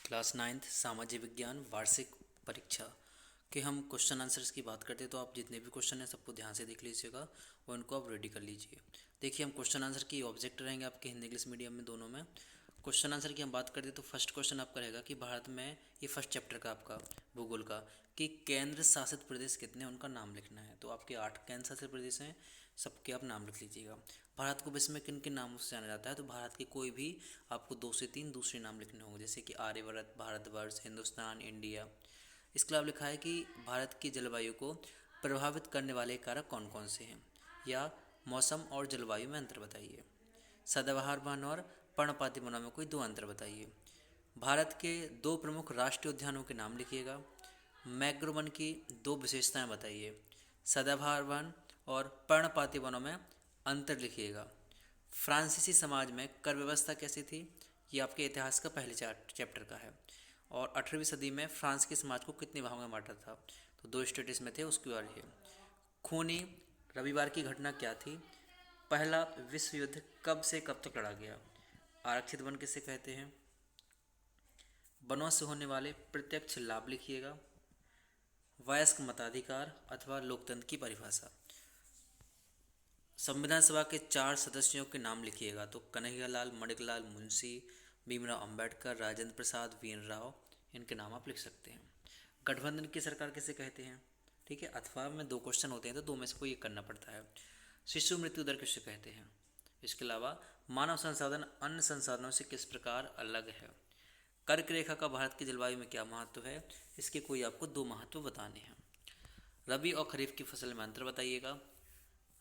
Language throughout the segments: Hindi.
क्लास नाइन्थ सामाजिक विज्ञान वार्षिक परीक्षा के हम क्वेश्चन आंसर्स की बात करते हैं। तो आप जितने भी क्वेश्चन हैं सबको ध्यान से देख लीजिएगा और उनको आप रेडी कर लीजिए। देखिए, हम क्वेश्चन आंसर की ऑब्जेक्ट रहेंगे आपके हिंदी इंग्लिश मीडियम में दोनों में। क्वेश्चन आंसर की हम बात करते हैं तो फर्स्ट क्वेश्चन आपका रहेगा कि भारत में, ये फर्स्ट चैप्टर का आपका भूगोल का, कि केंद्र शासित प्रदेश कितने हैं उनका नाम लिखना है। तो आपके 8 केंद्र शासित प्रदेश हैं, सबके आप नाम लिख लीजिएगा। भारत को विश्व में किन किन नामों से जाना जाता है, तो भारत के कोई भी आपको 2 से 3 दूसरे नाम लिखने होंगे, जैसे कि आर्यवर्त, भारतवर्ष, हिंदुस्तान, इंडिया। इसके अलावा लिखा है कि भारत की जलवायु को प्रभावित करने वाले कारक कौन कौन से हैं, या मौसम और जलवायु में अंतर बताइए। सदाबहार वन और पर्णपाती वनों में कोई 2 अंतर बताइए। भारत के 2 प्रमुख राष्ट्रीय उद्यानों के नाम लिखिएगा। मैग्रो वन की 2 विशेषताएं बताइए। सदाबहार वन और पर्णपाती वनों में अंतर लिखिएगा। फ्रांसीसी समाज में कर व्यवस्था कैसी थी, ये आपके इतिहास का पहले चैप्टर का है। और 18वीं सदी में फ्रांस के समाज को कितने भागों में बांटा था, तो 2 स्टेट इसमें थे, उसके बारे है। खूनी रविवार की घटना क्या थी, पहला विश्व युद्ध कब से कब तक लड़ा गया, आरक्षित वन किसे कहते हैं, वनों से होने वाले प्रत्यक्ष लाभ लिखिएगा, वयस्क मताधिकार अथवा लोकतंत्र की परिभाषा। संविधान सभा के 4 सदस्यों के नाम लिखिएगा। तो कन्हैयालाल, मणिकलाल मुंशी, भीमराव अंबेडकर, राजेंद्र प्रसाद, वी एन राव, इनके नाम आप लिख सकते हैं। गठबंधन की सरकार किसे कहते हैं, ठीक है। अथवा में 2 क्वेश्चन होते हैं तो 2 में से कोई एक करना पड़ता है। शिशु मृत्यु दर किसे कहते हैं। इसके अलावा मानव संसाधन अन्य संसाधनों से किस प्रकार अलग है। कर्क रेखा का भारत की जलवायु में क्या महत्व है, इसके कोई आपको 2 महत्व बताने हैं। रबी और खरीफ की फसल में अंतर बताइएगा।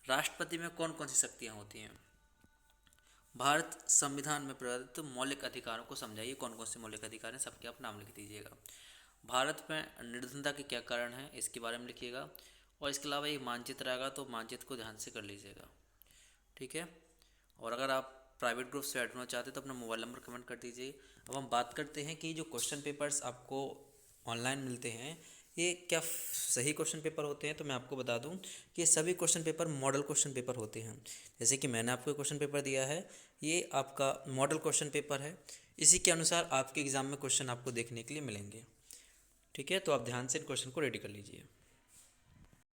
राष्ट्रपति में कौन कौन सी शक्तियाँ होती हैं। भारत संविधान में प्रदत्त मौलिक अधिकारों को समझाइए, कौन कौन से मौलिक अधिकार हैं, सबके आप नाम लिख दीजिएगा। भारत में निर्धनता के क्या कारण हैं, इसके बारे में लिखिएगा। और इसके अलावा एक मानचित्र आएगा, तो मानचित्र को ध्यान से कर लीजिएगा, ठीक है। और अगर आप प्राइवेट ग्रुप से ऐड होना चाहते हैं तो अपना मोबाइल नंबर कमेंट कर दीजिए। अब हम बात करते हैं कि जो क्वेश्चन पेपर्स आपको ऑनलाइन मिलते हैं, ये क्या सही क्वेश्चन पेपर होते हैं। तो मैं आपको बता दूं कि ये सभी question paper model question paper होते हैं। जैसे कि मैंने आपको क्वेश्चन पेपर दिया है, ये आपका मॉडल क्वेश्चन पेपर है। इसी के अनुसार आपके एग्ज़ाम में क्वेश्चन आपको देखने के लिए मिलेंगे, ठीक है। तो आप ध्यान से इन क्वेश्चन को रेडी कर लीजिए।